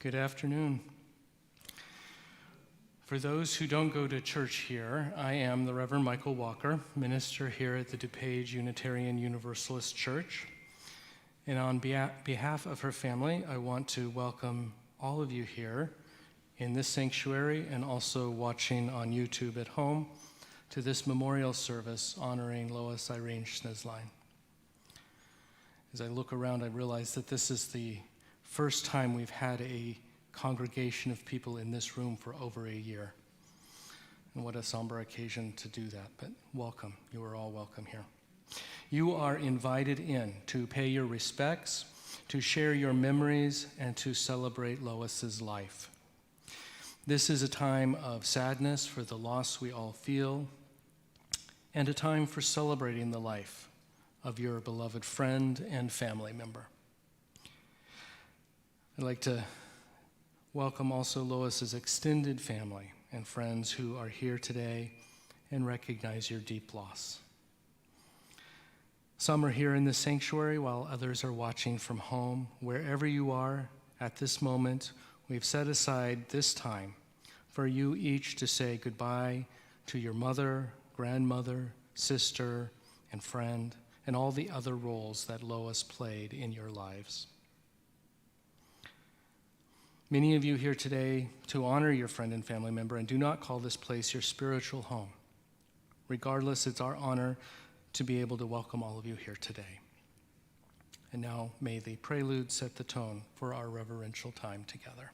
Good afternoon. For those who don't go to church here, I am the Reverend Michael Walker, minister here at the DuPage Unitarian Universalist Church. And on behalf of her family, I want to welcome all of you here in this sanctuary and also watching on YouTube at home to this memorial service honoring Lois Schnizlein. As I look around, I realize that this is the first time we've had a congregation of people in this room for over a year. And what a somber occasion to do that, but welcome. You are all welcome here. You are invited in to pay your respects, to share your memories, and to celebrate Lois's life. This is a time of sadness for the loss we all feel, and a time for celebrating the life of your beloved friend and family member. I'd like to welcome also Lois's extended family and friends who are here today and recognize your deep loss. Some are here in the sanctuary while others are watching from home. Wherever you are at this moment, we've set aside this time for you each to say goodbye to your mother, grandmother, sister, and friend, and all the other roles that Lois played in your lives. Many of you here today to honor your friend and family member and do not call this place your spiritual home. Regardless, it's our honor to be able to welcome all of you here today. And now may the Prelude set the tone for our reverential time together.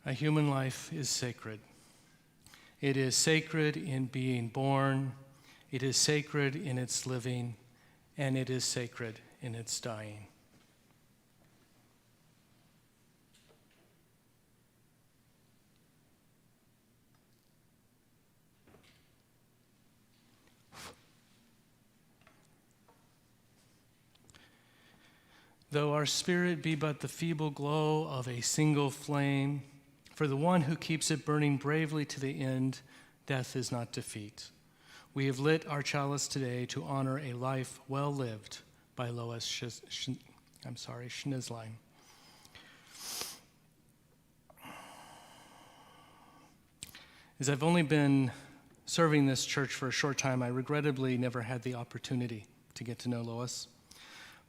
A human life is sacred. It is sacred in being born, it is sacred in its living, and it is sacred in its dying. Though our spirit be but the feeble glow of a single flame, for the one who keeps it burning bravely to the end, death is not defeat. We have lit our chalice today to honor a life well lived by Lois Schnizlein. As I've only been serving this church for a short time, I regrettably never had the opportunity to get to know Lois.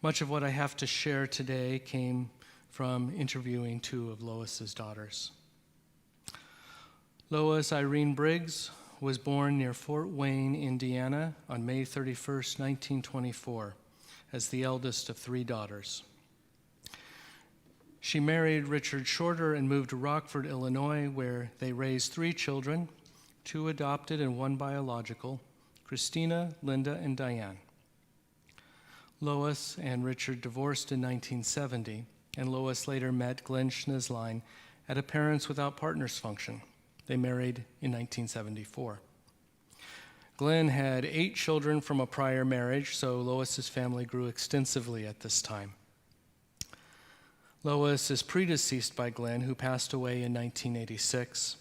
Much of what I have to share today came from interviewing two of Lois's daughters. Lois Irene Briggs was born near Fort Wayne, Indiana on May 31st, 1924, as the eldest of three daughters. She married Richard Shorter and moved to Rockford, Illinois, where they raised three children, two adopted and one biological, Christina, Linda, and Diane. Lois and Richard divorced in 1970, and Lois later met Glenn Schnizlein at a Parents Without Partners function. They married in 1974. Glenn had 8 children from a prior marriage, so Lois's family grew extensively at this time. Lois is predeceased by Glenn, who passed away in 1986,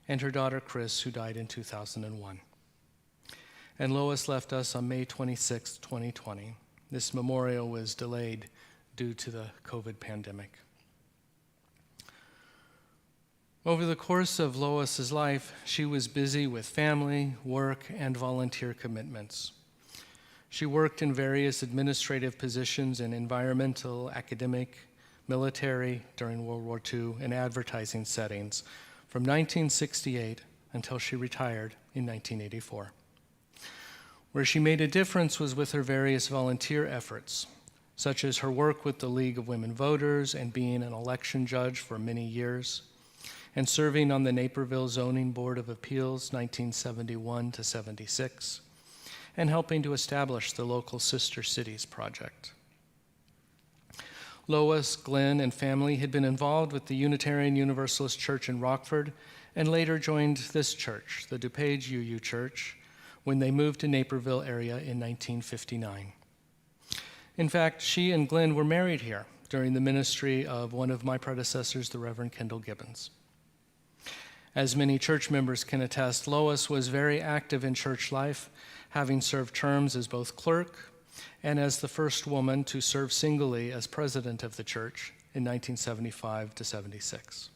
and her daughter Chris, who died in 2001. And Lois left us on May 26, 2020. This memorial was delayed due to the COVID pandemic. Over the course of Lois's life, she was busy with family, work, and volunteer commitments. She worked in various administrative positions in environmental, academic, military during World War II, and advertising settings from 1968 until she retired in 1984. Where she made a difference was with her various volunteer efforts, such as her work with the League of Women Voters and being an election judge for many years, and serving on the Naperville Zoning Board of Appeals 1971 to 76, and helping to establish the local Sister Cities project. Lois, Glenn, and family had been involved with the Unitarian Universalist Church in Rockford and later joined this church, the DuPage UU Church, when they moved to Naperville area in 1959. In fact, she and Glenn were married here during the ministry of one of my predecessors, the Reverend Kendall Gibbons. As many church members can attest, Lois was very active in church life, having served terms as both clerk and as the first woman to serve singly as president of the church in 1975 to 76.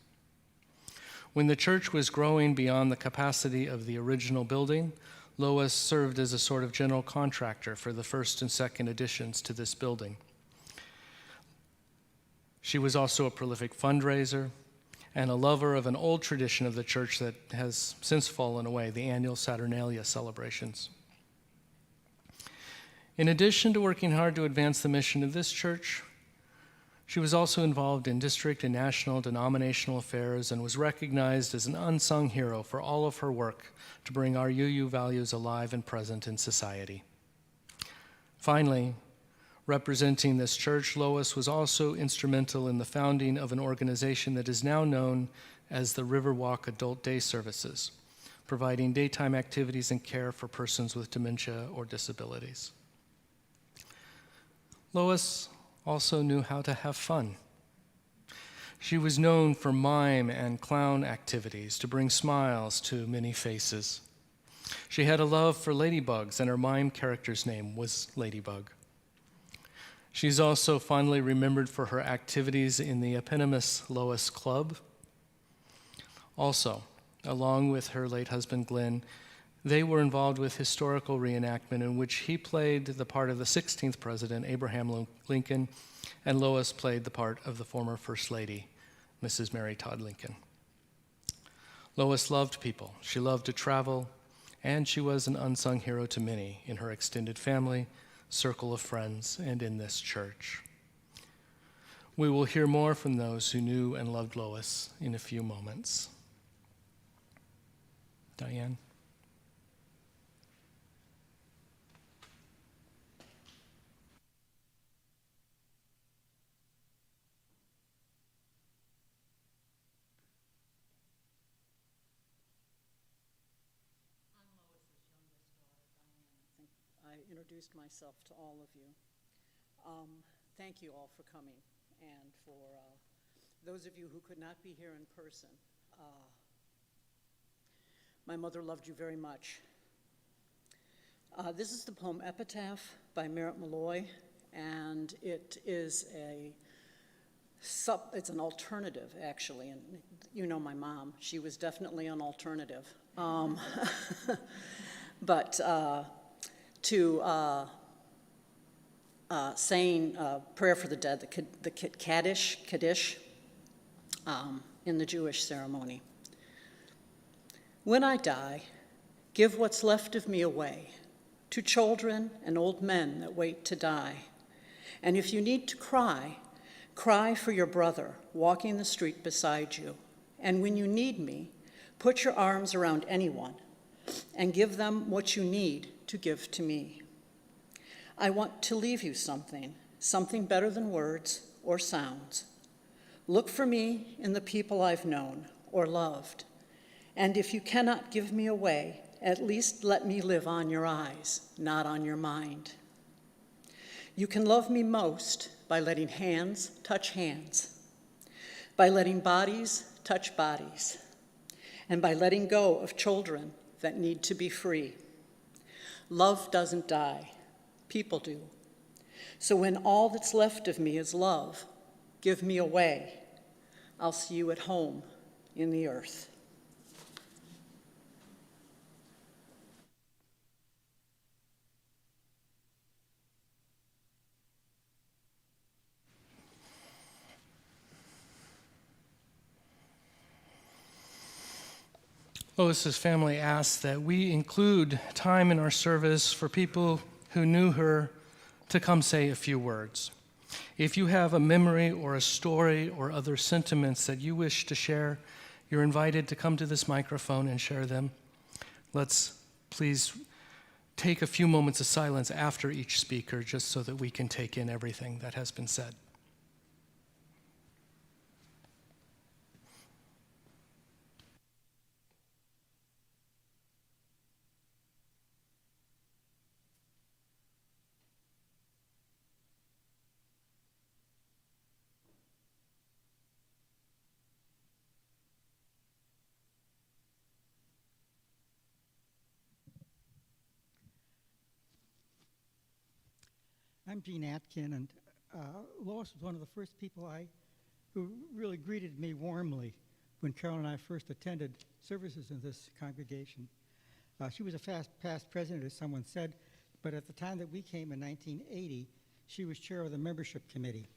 When the church was growing beyond the capacity of the original building, Lois served as a sort of general contractor for the first and second additions to this building. She was also a prolific fundraiser and a lover of an old tradition of the church that has since fallen away, the annual Saturnalia celebrations. In addition to working hard to advance the mission of this church, she was also involved in district and national denominational affairs and was recognized as an unsung hero for all of her work to bring our UU values alive and present in society. Finally, representing this church, Lois was also instrumental in the founding of an organization that is now known as the Riverwalk Adult Day Services, providing daytime activities and care for persons with dementia or disabilities. Lois also knew how to have fun. She was known for mime and clown activities to bring smiles to many faces. She had a love for ladybugs, and her mime character's name was Ladybug. She's also fondly remembered for her activities in the eponymous Lois Club. Also, along with her late husband Glenn, they were involved with historical reenactment in which he played the part of the 16th President, Abraham Lincoln, and Lois played the part of the former First Lady, Mrs. Mary Todd Lincoln. Lois loved people. She loved to travel, and she was an unsung hero to many in her extended family, circle of friends, and in this church. We will hear more from those who knew and loved Lois in a few moments. Diane? I introduced myself to all of you. Thank you all for coming, and for those of you who could not be here in person. My mother loved you very much. This is the poem Epitaph by Merritt Malloy, and it is it's an alternative, actually, and you know my mom. She was definitely an alternative. But to saying prayer for the dead, the Kaddish, in the Jewish ceremony. When I die, give what's left of me away to children and old men that wait to die. And if you need to cry, cry for your brother walking the street beside you. And when you need me, put your arms around anyone and give them what you need to give to me. I want to leave you something better than words or sounds. Look for me in the people I've known or loved. And if you cannot give me away, at least let me live on your eyes, not on your mind. You can love me most by letting hands touch hands, by letting bodies touch bodies, and by letting go of children that need to be free. Love doesn't die, people do. So when all that's left of me is love, give me away. I'll see you at home in the earth. Lois's family asked that we include time in our service for people who knew her to come say a few words. If you have a memory or a story or other sentiments that you wish to share, you're invited to come to this microphone and share them. Let's please take a few moments of silence after each speaker just so that we can take in everything that has been said. I'm Gene Atkin, and Lois was one of the first people who really greeted me warmly when Carol and I first attended services in this congregation. She was a past president, as someone said, but at the time that we came in 1980, she was chair of the membership committee.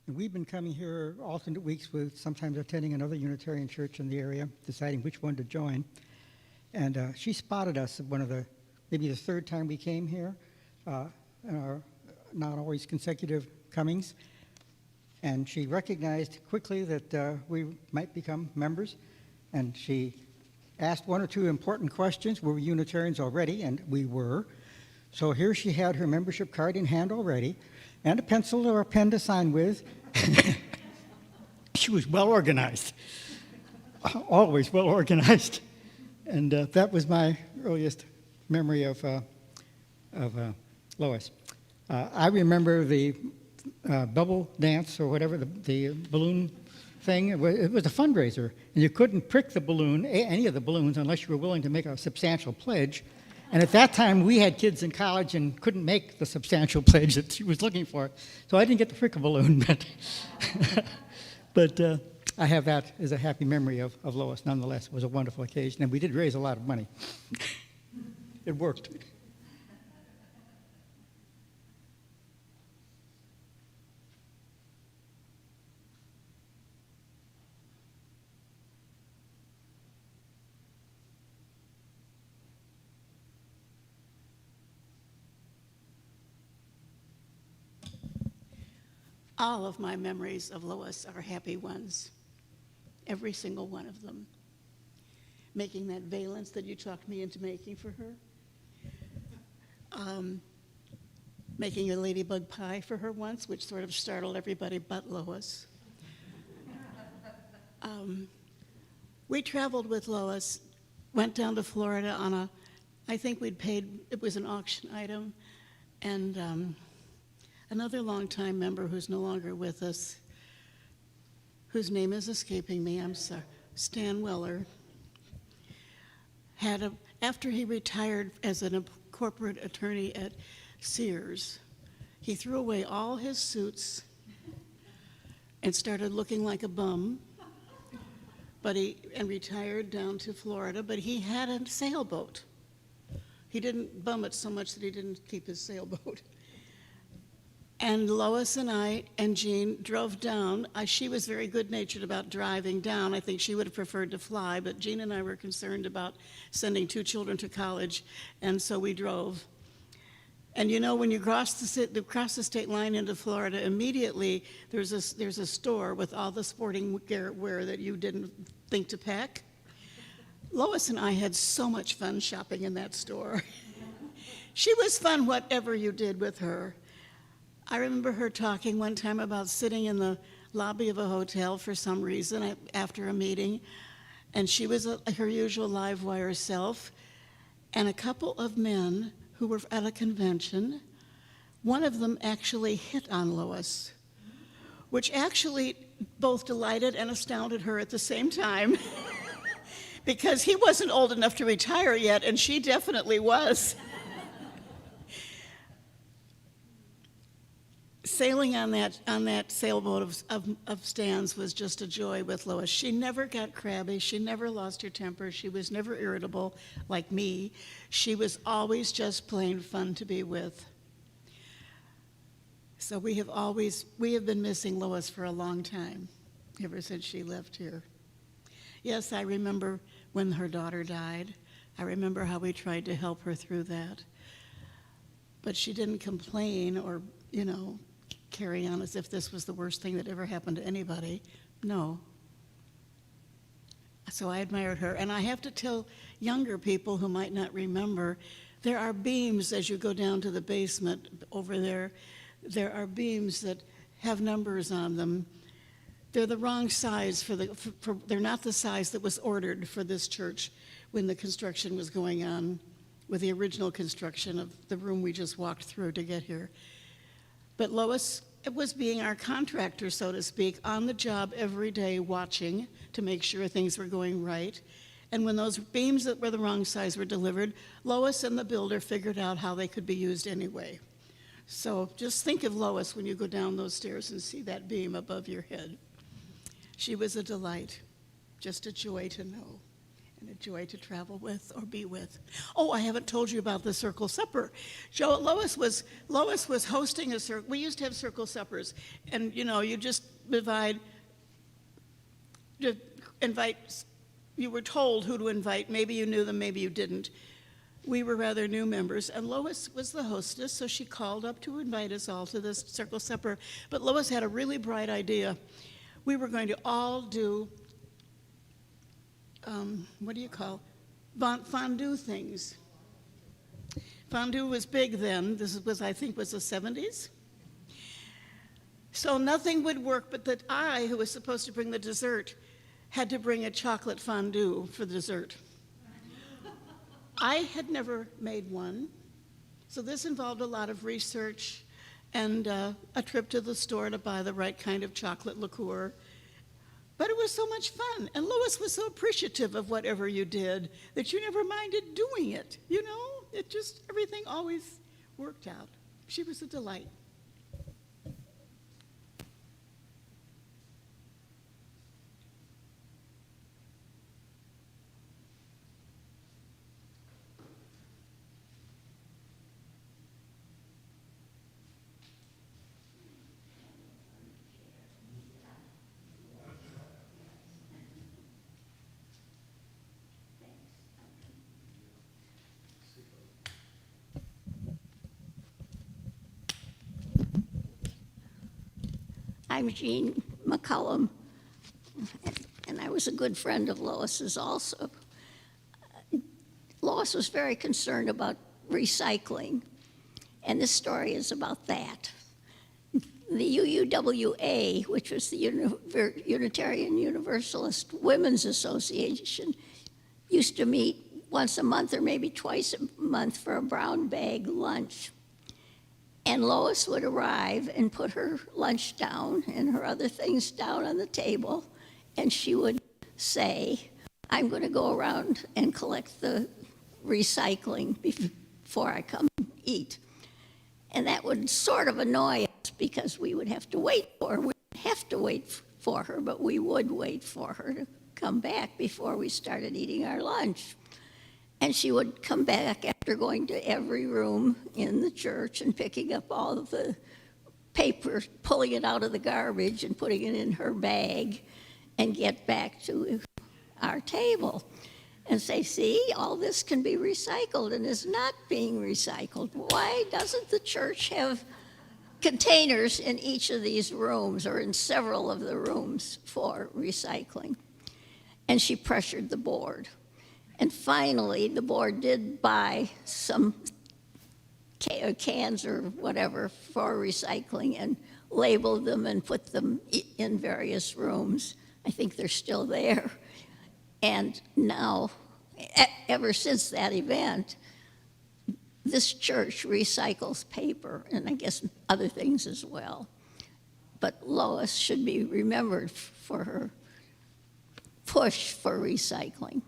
And we've been coming here alternate weeks with sometimes attending another Unitarian church in the area, deciding which one to join. And she spotted us at maybe the third time we came here, in our not always consecutive comings. And she recognized quickly that we might become members. And she asked one or two important questions. Were we Unitarians already? And we were. So here she had her membership card in hand already, and a pencil or a pen to sign with. She was well organized, always well organized. And that was my earliest memory of Lois. I remember the bubble dance or whatever, the balloon thing. It was a fundraiser, and you couldn't prick the balloon, any of the balloons, unless you were willing to make a substantial pledge. And at that time, we had kids in college and couldn't make the substantial pledge that she was looking for. So I didn't get to prick a balloon, but I have that as a happy memory of Lois. Nonetheless, it was a wonderful occasion, and we did raise a lot of money. It worked. All of my memories of Lois are happy ones, every single one of them. Making that valence that you talked me into making for her. Making a ladybug pie for her once, which sort of startled everybody but Lois. We traveled with Lois, went down to Florida on I think we'd paid, it was an auction item, and another longtime member who's no longer with us, whose name is escaping me, I'm sorry, Stan Weller, after he retired as a corporate attorney at Sears, he threw away all his suits and started looking like a bum, and retired down to Florida, but he had a sailboat. He didn't bum it so much that he didn't keep his sailboat. And Lois and I and Jean drove down. She was very good-natured about driving down. I think she would have preferred to fly, but Jean and I were concerned about sending 2 children to college, and so we drove. And you know, when you cross the state line into Florida, immediately there's a store with all the sporting wear that you didn't think to pack. Lois and I had so much fun shopping in that store. She was fun whatever you did with her. I remember her talking one time about sitting in the lobby of a hotel for some reason after a meeting, and she was her usual live wire self, and a couple of men who were at a convention, one of them actually hit on Lois, which actually both delighted and astounded her at the same time, because he wasn't old enough to retire yet, and she definitely was. Sailing on that sailboat of Stan's was just a joy with Lois. She never got crabby. She never lost her temper. She was never irritable like me. She was always just plain fun to be with. So we have been missing Lois for a long time, ever since she left here. Yes, I remember when her daughter died. I remember how we tried to help her through that. But she didn't complain or, carry on as if this was the worst thing that ever happened to anybody. No. So I admired her. And I have to tell younger people who might not remember, there are beams as you go down to the basement over there. There are beams that have numbers on them. They're the wrong size they're not the size that was ordered for this church when the construction was going on, with the original construction of the room we just walked through to get here. But Lois was being our contractor, so to speak, on the job every day, watching to make sure things were going right. And when those beams that were the wrong size were delivered, Lois and the builder figured out how they could be used anyway. So just think of Lois when you go down those stairs and see that beam above your head. She was a delight, just a joy to know, and a joy to travel with or be with. Oh, I haven't told you about the circle supper. Lois was hosting a circle. We used to have circle suppers, and you just invite. You were told who to invite. Maybe you knew them, maybe you didn't. We were rather new members, and Lois was the hostess, so she called up to invite us all to this circle supper. But Lois had a really bright idea. We were going to all do fondue things. Fondue was big then. This was, I think, was the 70s. So nothing would work but that I, who was supposed to bring the dessert, had to bring a chocolate fondue for the dessert. I had never made one, so this involved a lot of research and a trip to the store to buy the right kind of chocolate liqueur. But it was so much fun, and Lois was so appreciative of whatever you did that you never minded doing it, It just, everything always worked out. She was a delight. I'm Jean McCullum, and I was a good friend of Lois's also. Lois was very concerned about recycling, and this story is about that. The UUWA, which was the Unitarian Universalist Women's Association, used to meet once a month or maybe twice a month for a brown bag lunch. And Lois would arrive and put her lunch down and her other things down on the table, and she would say, I'm going to go around and collect the recycling before I come and eat. And that would sort of annoy us because we would have to wait for her. We wouldn't have to wait for her, but we would wait for her to come back before we started eating our lunch. And she would come back after going to every room in the church and picking up all of the paper, pulling it out of the garbage and putting it in her bag, and get back to our table and say, see, all this can be recycled and is not being recycled. Why doesn't the church have containers in each of these rooms or in several of the rooms for recycling? And she pressured the board. And finally, the board did buy some cans or whatever for recycling and labeled them and put them in various rooms. I think they're still there. And now, ever since that event, this church recycles paper and I guess other things as well. But Lois should be remembered for her push for recycling.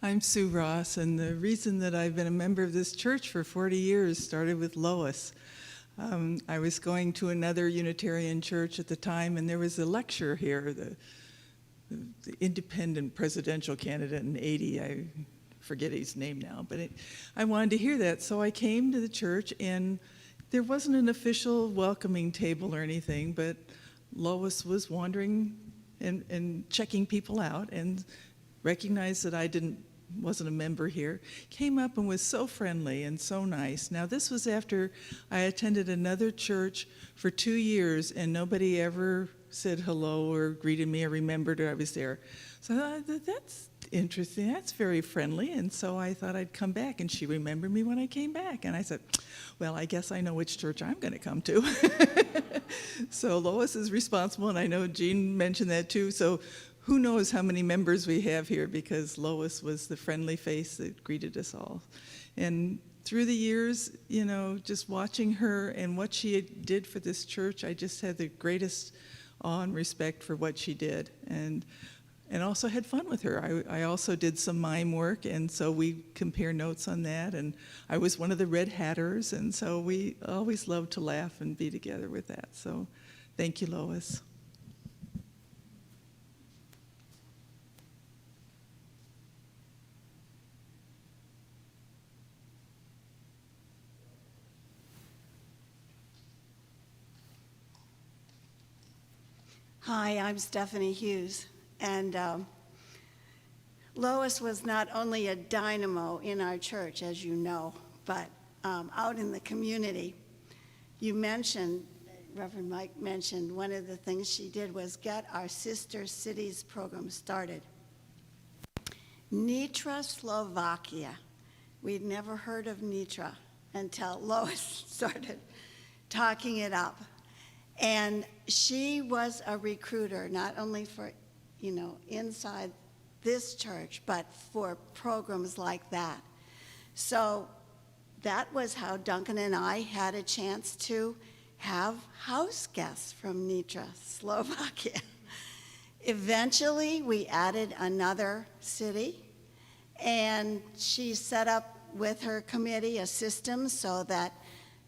I'm Sue Ross, and the reason that I've been a member of this church for 40 years started with Lois. I was going to another Unitarian church at the time, and there was a lecture here, the independent presidential candidate in '80, I forget his name now, but I wanted to hear that, so I came to the church, and there wasn't an official welcoming table or anything, but Lois was wandering and checking people out, and recognized that I wasn't a member here, came up and was so friendly and so nice. Now, this was after I attended another church for 2 years, and nobody ever said hello or greeted me or remembered I was there. So I thought, that's interesting, that's very friendly, and so I thought I'd come back, and she remembered me when I came back, and I said, well, I guess I know which church I'm going to come to. So Lois is responsible, and I know Jean mentioned that too, so who knows how many members we have here, because Lois was the friendly face that greeted us all. And through the years, you know, just watching her and what she did for this church, I just had the greatest awe and respect for what she did, and also had fun with her. I also did some mime work, and so we compare notes on that, and I was one of the Red Hatters, and so we always loved to laugh and be together with that. So thank you, Lois. Hi, I'm Stephanie Hughes, and Lois was not only a dynamo in our church, as you know, but out in the community. You mentioned, Reverend Mike mentioned, one of the things she did was get our Sister Cities program started. Nitra, Slovakia. We'd never heard of Nitra until Lois started talking it up. And she was a recruiter, not only for, you know, inside this church, but for programs like that. So that was how Duncan and I had a chance to have house guests from Nitra, Slovakia. Eventually, we added another city, and she set up with her committee a system so that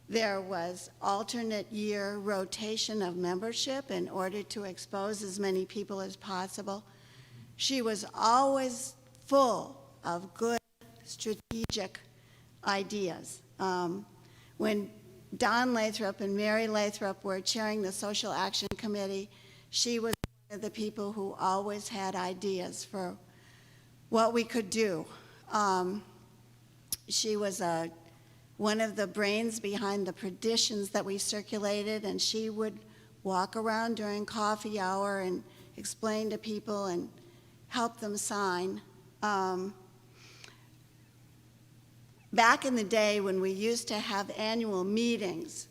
there was alternate year rotation of membership in order to expose as many people as possible. She was always full of good strategic ideas. When Don Lathrop and Mary Lathrop were chairing the Social Action Committee, she was one of the people who always had ideas for what we could do. She was one of the brains behind the petitions that we circulated, and she would walk around during coffee hour and explain to people and help them sign. Back in the day when we used to have annual meetings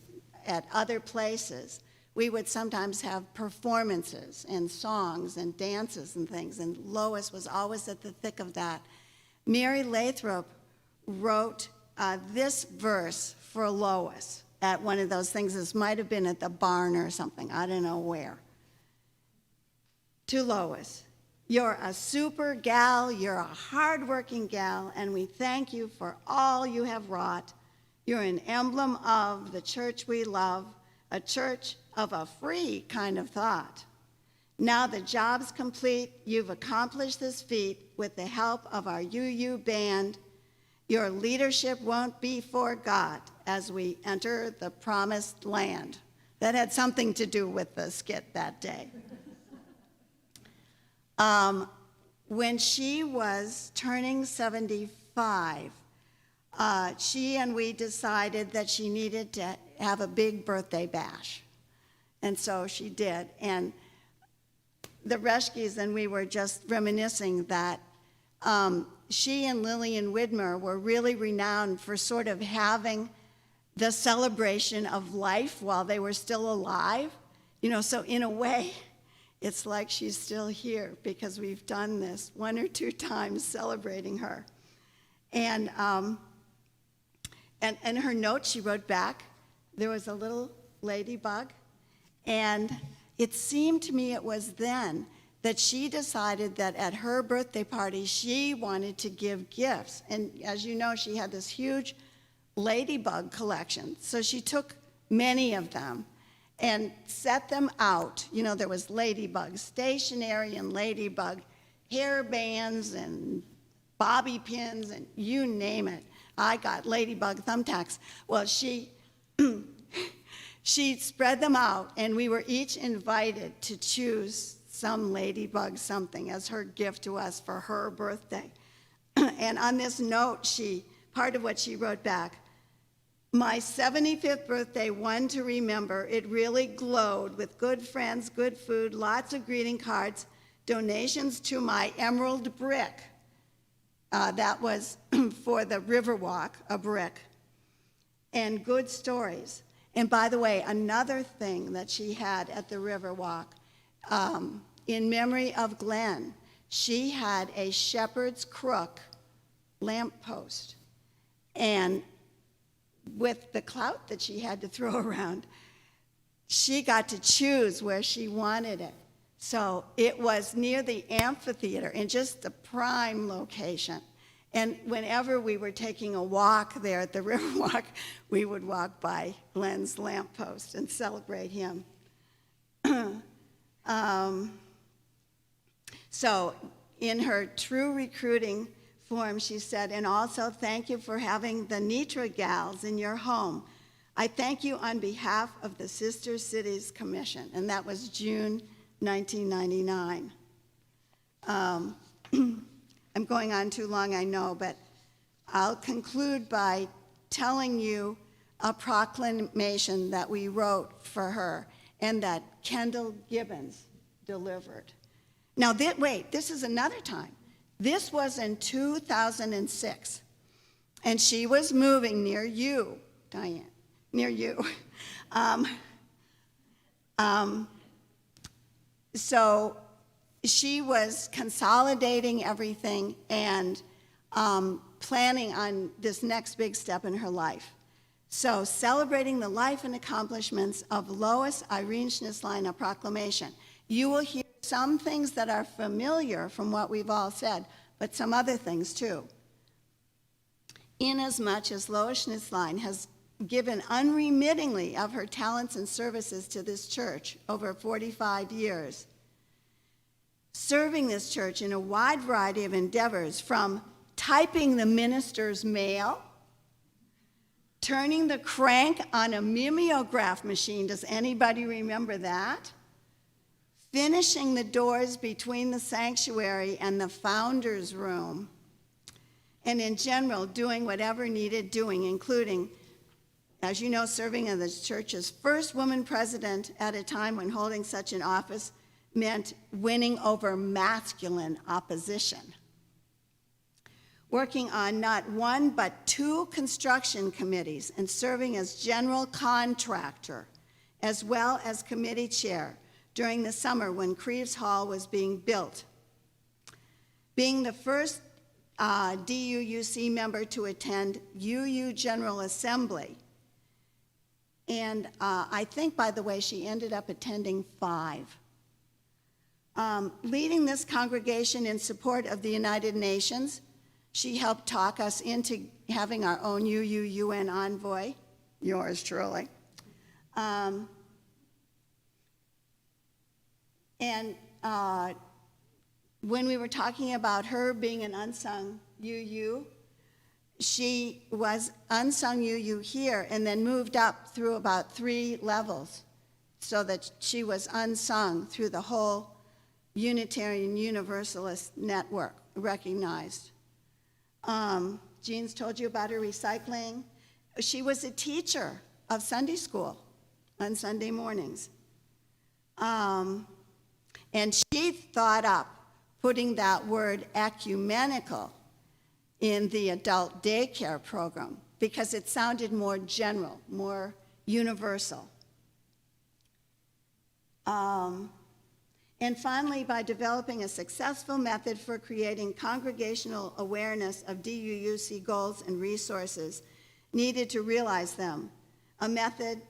at other places, we would sometimes have performances and songs and dances and things, and Lois was always at the thick of that. Mary Lathrop wrote this verse for Lois at one of those things. This might have been at the barn or something, I don't know where. To Lois, you're a super gal, you're a hardworking gal, and we thank you for all you have wrought. You're an emblem of the church we love, a church of a free kind of thought. Now the job's complete, you've accomplished this feat with the help of our UU band. Your leadership won't be forgot as we enter the promised land. That had something to do with the skit that day. When she was turning 75, she and we decided that she needed to have a big birthday bash. And so she did. And the Reschkes and we were just reminiscing that she and Lillian Widmer were really renowned for sort of having the celebration of life while they were still alive. You know, so in a way, it's like she's still here because we've done this 1 or 2 times celebrating her. And her note she wrote back, there was a little ladybug, and it seemed to me it was then that she decided that at her birthday party, she wanted to give gifts. And as you know, she had this huge ladybug collection. So she took many of them and set them out. You know, there was ladybug stationery and ladybug hair bands and bobby pins and you name it. I got ladybug thumbtacks. Well, she spread them out, and we were each invited to choose some ladybug something as her gift to us for her birthday. And on this note, part of what she wrote back, my 75th birthday, one to remember. It really glowed with good friends, good food, lots of greeting cards, donations to my Emerald brick. That was for the Riverwalk, a brick, and good stories. And by the way, another thing that she had at the Riverwalk, in memory of Glenn, she had a shepherd's crook lamppost. And with the clout that she had to throw around, she got to choose where she wanted it. So it was near the amphitheater in just the prime location. And whenever we were taking a walk there at the Riverwalk, we would walk by Glenn's lamppost and celebrate him. So in her true recruiting form, she said, and also thank you for having the Nitra gals in your home. I thank you on behalf of the Sister Cities Commission. And that was June 1999. I'm going on too long, I know, but I'll conclude by telling you a proclamation that we wrote for her and that Kendall Gibbons delivered. Now, this is another time. This was in 2006, and she was moving near you, Diane, near you. So she was consolidating everything and planning on this next big step in her life. So celebrating the life and accomplishments of Lois Irene Schnizlein, a proclamation. You will hear some things that are familiar from what we've all said, but some other things too. Inasmuch as Lois Schnizlein has given unremittingly of her talents and services to this church over 45 years, serving this church in a wide variety of endeavors, from typing the minister's mail, turning the crank on a mimeograph machine, does anybody remember that? Finishing the doors between the sanctuary and the founder's room, and in general, doing whatever needed doing, including as you know, serving as the church's first woman president at a time when holding such an office meant winning over masculine opposition. Working on not one but 2 construction committees and serving as general contractor as well as committee chair during the summer when Creeves Hall was being built. Being the first DUUC member to attend UU General Assembly. And I think, by the way, she ended up attending 5. Leading this congregation in support of the United Nations, she helped talk us into having our own UU UN envoy, yours truly. When we were talking about her being an unsung UU, she was unsung UU here and then moved up through about 3 levels so that she was unsung through the whole Unitarian Universalist network, recognized. Jean's told you about her recycling. She was a teacher of Sunday school on Sunday mornings. And she thought up putting that word ecumenical in the adult daycare program because it sounded more general, more universal. And finally, by developing a successful method for creating congregational awareness of DUUC goals and resources needed to realize them, a method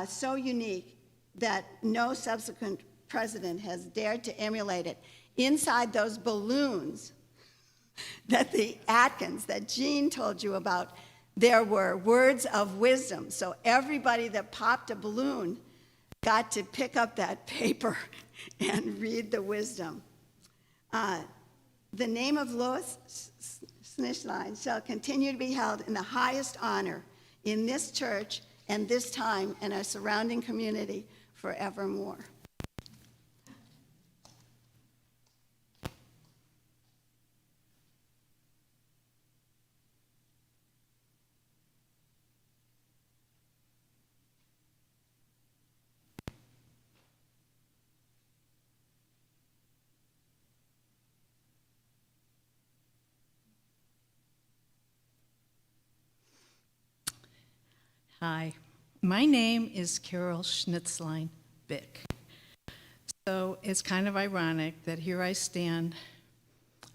so unique that no subsequent president has dared to emulate it. Inside those balloons that that Jean told you about, there were words of wisdom. So everybody that popped a balloon got to pick up that paper and read the wisdom. The name of Lois Schnizlein shall continue to be held in the highest honor in this church and this time and our surrounding community forevermore. Hi, my name is Carol Schnizlein Bick. So it's kind of ironic that here I stand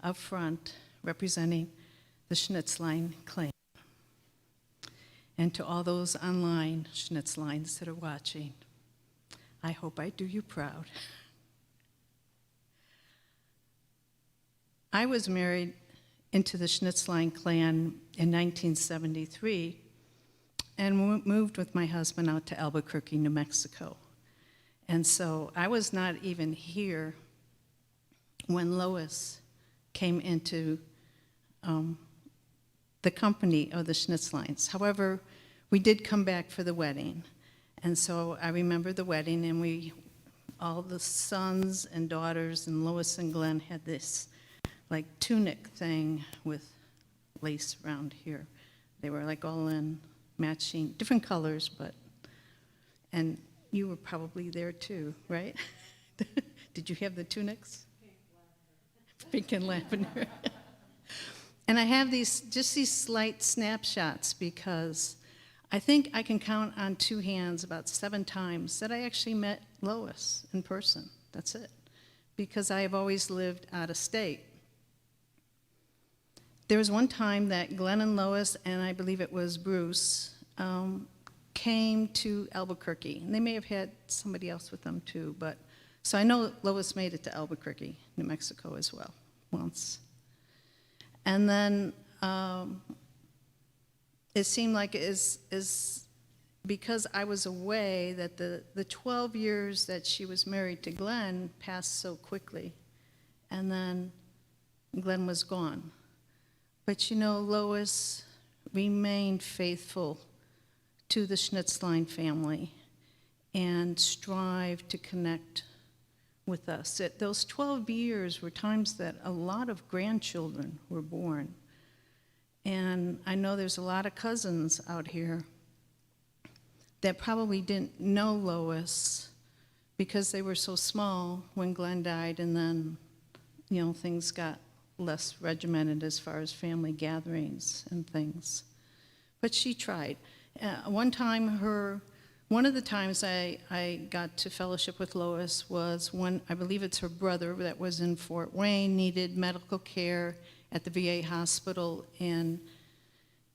up front representing the Schnizlein clan. And to all those online Schnitzleins that are watching, I hope I do you proud. I was married into the Schnizlein clan in 1973 and moved with my husband out to Albuquerque, New Mexico. And so I was not even here when Lois came into the company of the Schnitzleins. However, we did come back for the wedding. And so I remember the wedding, and all the sons and daughters and Lois and Glenn had this like tunic thing with lace around here. They were like all in matching, different colors, and you were probably there too, right? Did you have the tunics? Pink and lavender. And I have these slight snapshots because I think I can count on 2 hands about 7 times that I actually met Lois in person. That's it. Because I have always lived out of state. There was one time that Glenn and Lois, and I believe it was Bruce, came to Albuquerque. And they may have had somebody else with them too, so I know Lois made it to Albuquerque, New Mexico as well, once. And then it seemed like it is because I was away that the 12 years that she was married to Glenn passed so quickly. And then Glenn was gone. But Lois remained faithful to the Schnizlein family and strived to connect with us. Those 12 years were times that a lot of grandchildren were born. And I know there's a lot of cousins out here that probably didn't know Lois because they were so small when Glenn died, and then, things got less regimented as far as family gatherings and things. But she tried. One of the times I got to fellowship with Lois was when, I believe it's her brother that was in Fort Wayne, needed medical care at the VA hospital in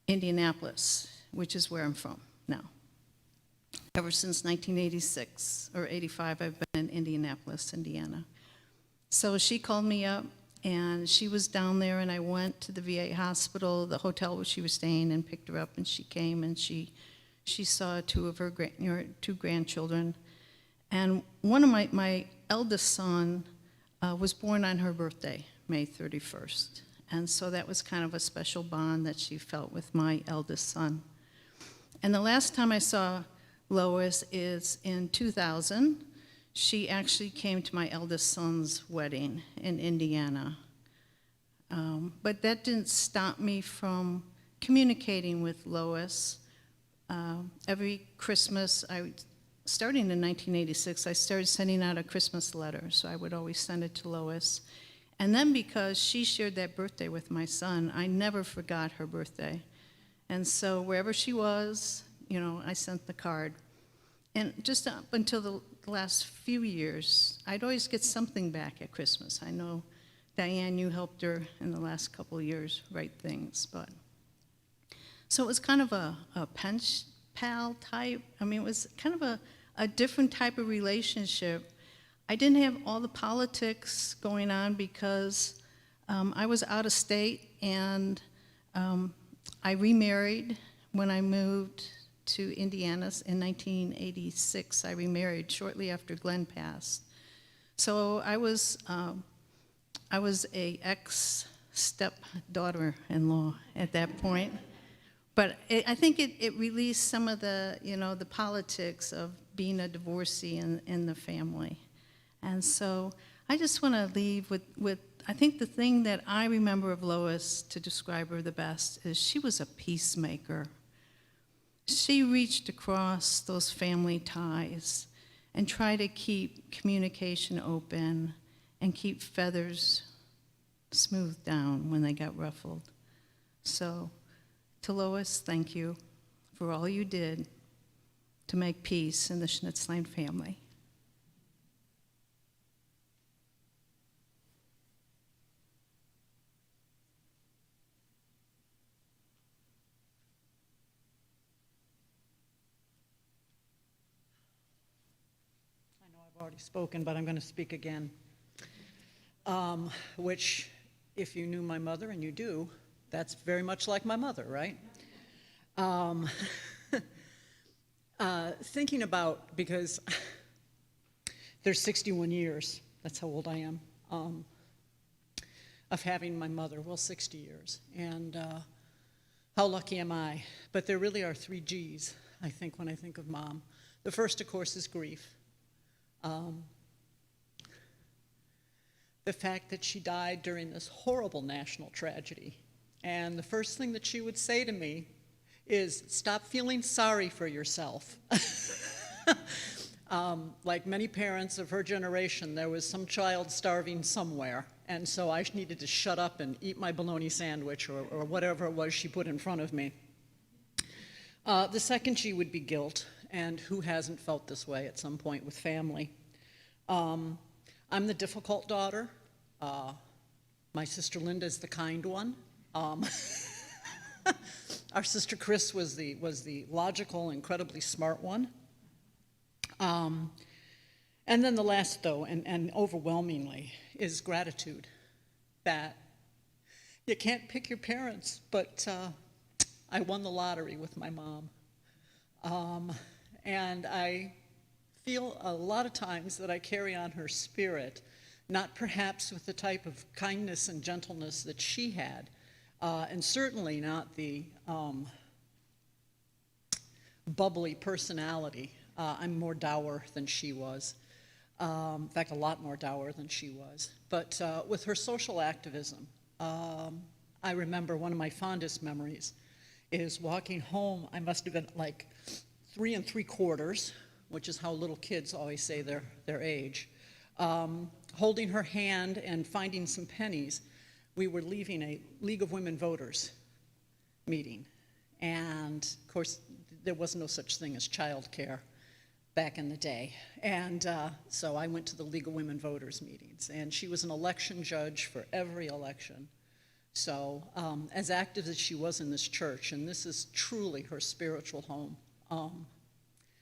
Indianapolis, which is where I'm from now. Ever since 1986 or 85, I've been in Indianapolis, Indiana. So she called me up, and she was down there, and I went to the VA hospital, the hotel where she was staying, and picked her up, and she came, and she saw two of her two grandchildren. And one of my eldest son was born on her birthday, May 31st. And so that was kind of a special bond that she felt with my eldest son. And the last time I saw Lois is in 2000. She actually came to my eldest son's wedding in Indiana. But that didn't stop me from communicating with Lois. Every Christmas, starting in 1986, I started sending out a Christmas letter, so I would always send it to Lois. And then because she shared that birthday with my son, I never forgot her birthday. And so wherever she was, I sent the card. And just up until the last few years, I'd always get something back at Christmas. I know, Diane, you helped her in the last couple of years write things, but. So it was kind of a pen pal type. It was kind of a different type of relationship. I didn't have all the politics going on because I was out of state, and I remarried when I moved to Indiana in 1986. I remarried shortly after Glenn passed. So I was a ex-stepdaughter-in-law at that point. But I think it released some of the, the politics of being a divorcee in the family. And so I just want to leave with, I think the thing that I remember of Lois to describe her the best is she was a peacemaker. She reached across those family ties and tried to keep communication open and keep feathers smoothed down when they got ruffled. So, to Lois, thank you for all you did to make peace in the Schnizlein family. I know I've already spoken, but I'm going to speak again. Which, if you knew my mother, and you do, that's very much like my mother, right? Thinking about, because there's 61 years, that's how old I am, of having my mother, 60 years. And how lucky am I? But there really are 3 G's, I think, when I think of Mom. The first, of course, is grief. The fact that she died during this horrible national tragedy. And the first thing that she would say to me is, stop feeling sorry for yourself. Like many parents of her generation, there was some child starving somewhere, and so I needed to shut up and eat my bologna sandwich or whatever it was she put in front of me. The second G would be guilt, and who hasn't felt this way at some point with family? I'm the difficult daughter. My sister Linda is the kind one. Our sister Chris was the logical, incredibly smart one. And then the last, though, and overwhelmingly, is gratitude. That you can't pick your parents, but I won the lottery with my mom. And I feel a lot of times that I carry on her spirit, not perhaps with the type of kindness and gentleness that she had, and certainly not the bubbly personality. I'm more dour than she was. In fact, a lot more dour than she was. But with her social activism, I remember one of my fondest memories is walking home. I must have been like 3 3/4, which is how little kids always say their age, holding her hand and finding some pennies, we were leaving a League of Women Voters meeting. And of course, there was no such thing as childcare back in the day. And so I went to the League of Women Voters meetings, and she was an election judge for every election. So as active as she was in this church, and this is truly her spiritual home,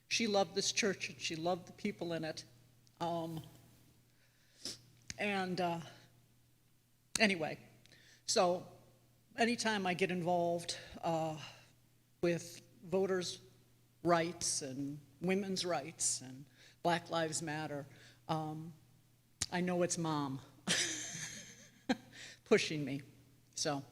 she loved this church and she loved the people in it. Anyway, so anytime I get involved with voters' rights and women's rights and Black Lives Matter, I know it's Mom pushing me. So.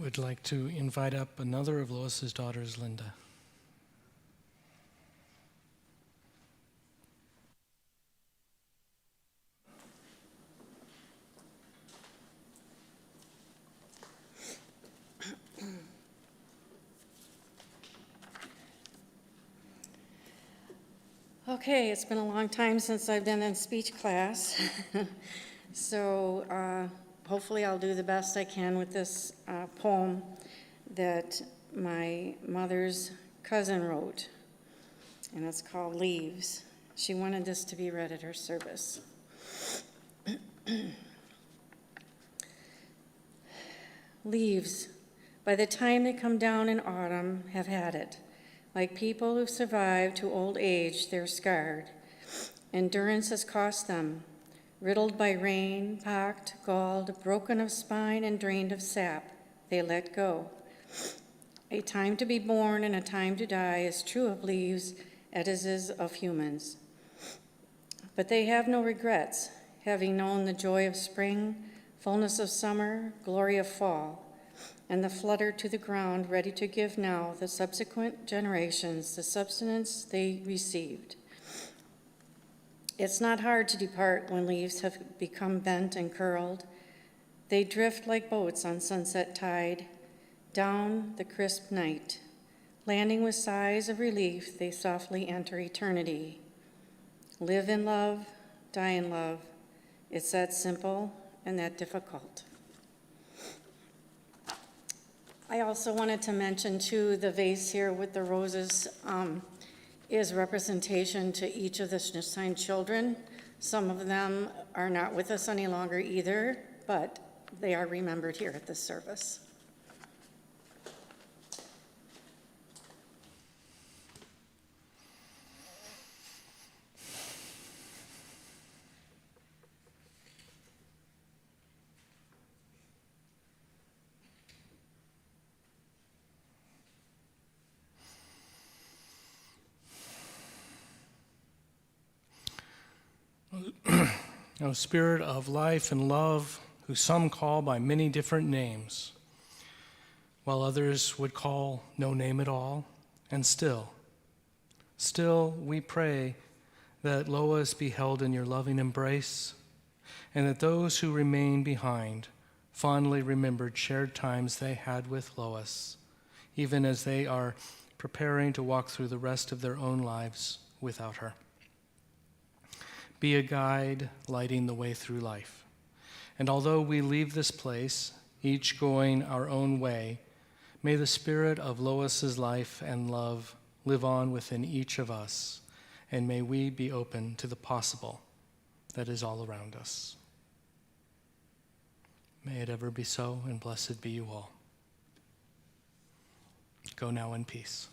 would like to invite up another of Lois's daughters, Linda. Okay, it's been a long time since I've been in speech class. So hopefully I'll do the best I can with this poem that my mother's cousin wrote, and it's called Leaves. She wanted this to be read at her service. Leaves, by the time they come down in autumn, have had it. Like people who survive to old age, they're scarred. Endurance has cost them, riddled by rain, pocked, galled, broken of spine, and drained of sap, they let go. A time to be born and a time to die is true of leaves as is of humans. But they have no regrets, having known the joy of spring, fullness of summer, glory of fall, and the flutter to the ground, ready to give now the subsequent generations the substance they received. It's not hard to depart when leaves have become bent and curled. They drift like boats on sunset tide, down the crisp night. Landing with sighs of relief, they softly enter eternity. Live in love, die in love. It's that simple and that difficult. I also wanted to mention, too, the vase here with the roses is representation to each of the Schnizlein children. Some of them are not with us any longer either, but they are remembered here at this service. O Spirit of life and love, who some call by many different names, while others would call no name at all, and still we pray that Lois be held in your loving embrace, and that those who remain behind fondly remembered shared times they had with Lois, even as they are preparing to walk through the rest of their own lives without her. Be a guide lighting the way through life. And although we leave this place, each going our own way, may the spirit of Lois's life and love live on within each of us, and may we be open to the possible that is all around us. May it ever be so, and blessed be you all. Go now in peace.